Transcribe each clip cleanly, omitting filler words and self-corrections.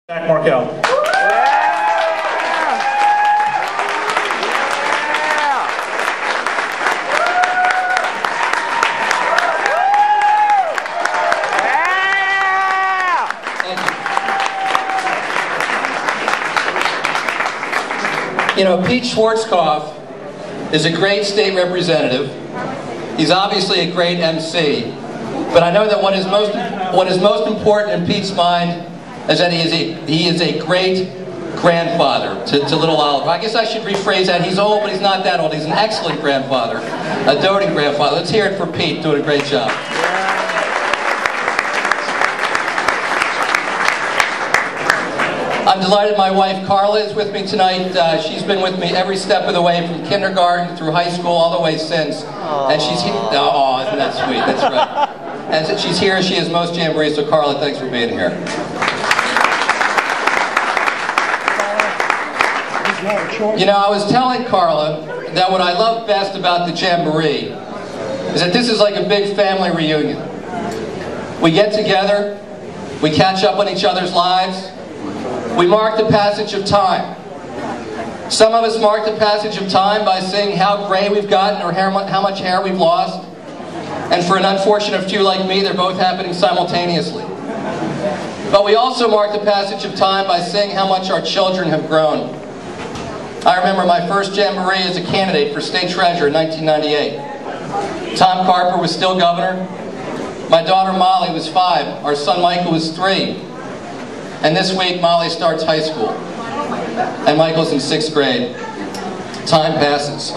Markell. You know, Pete Schwarzkopf is a great state representative. He's obviously a great MC. But I know that what is most important in Pete's mind is that he is a great grandfather to little Oliver. I guess I should rephrase that. He's old, but he's not that old. He's an excellent grandfather, a doting grandfather. Let's hear it for Pete, doing a great job. I'm delighted my wife Carla is with me tonight. She's been with me every step of the way from kindergarten through high school, all the way since. And she's here. Oh, isn't that sweet? That's right. And since she's here, she has most Jamborees, so Carla, thanks for being here. You know, I was telling Carla that what I love best about the Jamboree is that this is like a big family reunion. We get together, we catch up on each other's lives, we mark the passage of time. Some of us mark the passage of time by saying how gray we've gotten or how much hair we've lost. And for an unfortunate few like me, they're both happening simultaneously. But we also mark the passage of time by saying how much our children have grown. I remember my first Jamboree as a candidate for state treasurer in 1998. Tom Carper was still governor. My daughter Molly was 5. Our son Michael was 3. And this week Molly starts high school. And Michael's in 6th grade. Time passes.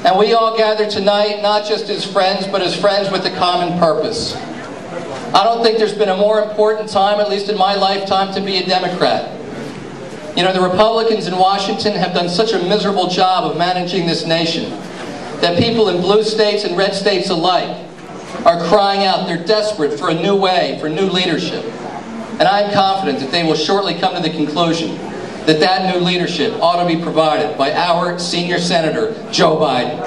And we all gather tonight not just as friends, but as friends with a common purpose. I don't think there's been a more important time, at least in my lifetime, to be a Democrat. You know, the Republicans in Washington have done such a miserable job of managing this nation that people in blue states and red states alike are crying out. They're desperate for a new way, for new leadership. And I'm confident that they will shortly come to the conclusion that that new leadership ought to be provided by our senior senator, Joe Biden.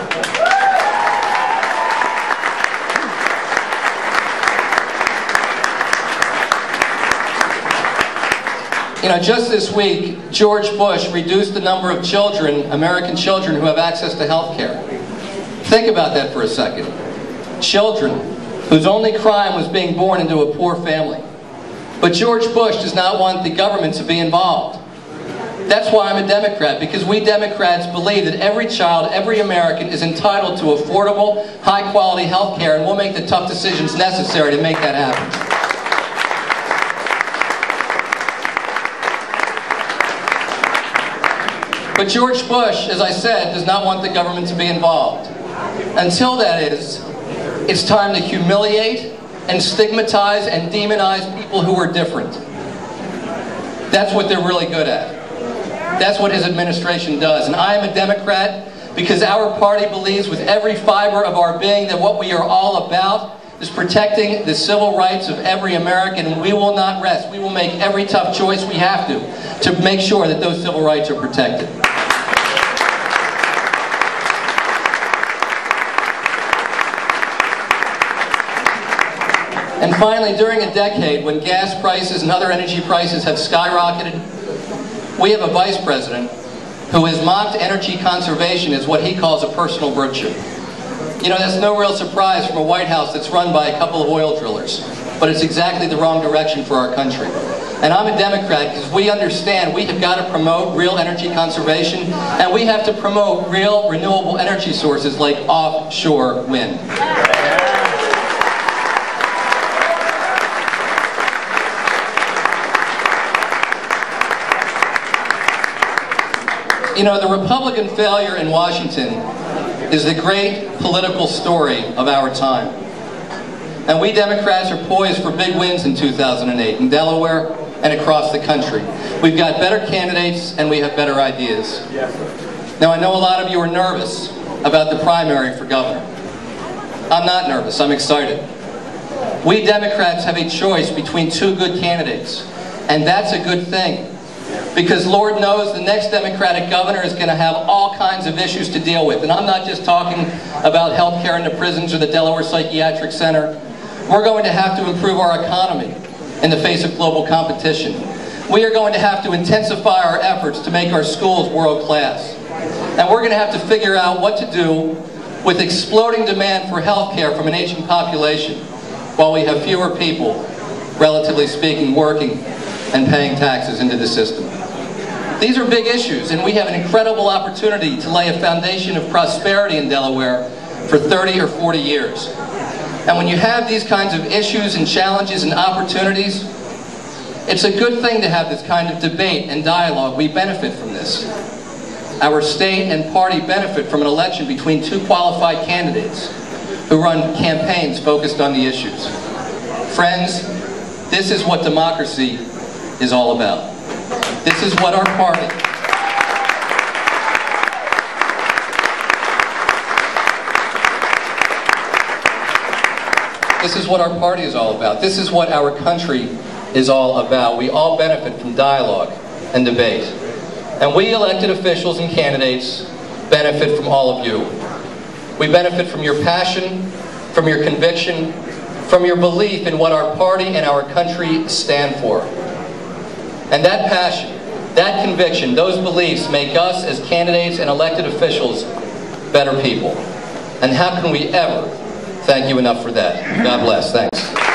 You know, just this week, George Bush reduced the number of children, American children, who have access to health care. Think about that for a second. Children whose only crime was being born into a poor family. But George Bush does not want the government to be involved. That's why I'm a Democrat, because we Democrats believe that every child, every American is entitled to affordable, high-quality health care, and we'll make the tough decisions necessary to make that happen. But George Bush, as I said, does not want the government to be involved. Until that is, it's time to humiliate and stigmatize and demonize people who are different. That's what they're really good at. That's what his administration does. And I am a Democrat because our party believes with every fiber of our being that what we are all about is protecting the civil rights of every American, and we will not rest. We will make every tough choice we have to make sure that those civil rights are protected. And finally, during a decade when gas prices and other energy prices have skyrocketed, we have a vice president who has mocked energy conservation as what he calls a personal virtue. You know, that's no real surprise from a White House that's run by a couple of oil drillers, but it's exactly the wrong direction for our country. And I'm a Democrat because we understand we have got to promote real energy conservation, and we have to promote real renewable energy sources like offshore wind. You know, the Republican failure in Washington is the great political story of our time. And we Democrats are poised for big wins in 2008 in Delaware and across the country. We've got better candidates and we have better ideas. Now, I know a lot of you are nervous about the primary for governor. I'm not nervous, I'm excited. We Democrats have a choice between two good candidates, and that's a good thing. Because Lord knows the next Democratic governor is going to have all kinds of issues to deal with. And I'm not just talking about health care in the prisons or the Delaware Psychiatric Center. We're going to have to improve our economy in the face of global competition. We are going to have to intensify our efforts to make our schools world class. And we're going to have to figure out what to do with exploding demand for health care from an aging population while we have fewer people, relatively speaking, working and paying taxes into the system. These are big issues, and we have an incredible opportunity to lay a foundation of prosperity in Delaware for 30 or 40 years. And when you have these kinds of issues and challenges and opportunities, it's a good thing to have this kind of debate and dialogue. We benefit from this. Our state and party benefit from an election between two qualified candidates who run campaigns focused on the issues. Friends, this is what democracy is all about. This is what our party is all about. This is what our country is all about. We all benefit from dialogue and debate. And we elected officials and candidates benefit from all of you. We benefit from your passion, from your conviction, from your belief in what our party and our country stand for. And that passion, that conviction, those beliefs make us as candidates and elected officials better people. And how can we ever thank you enough for that? God bless. Thanks.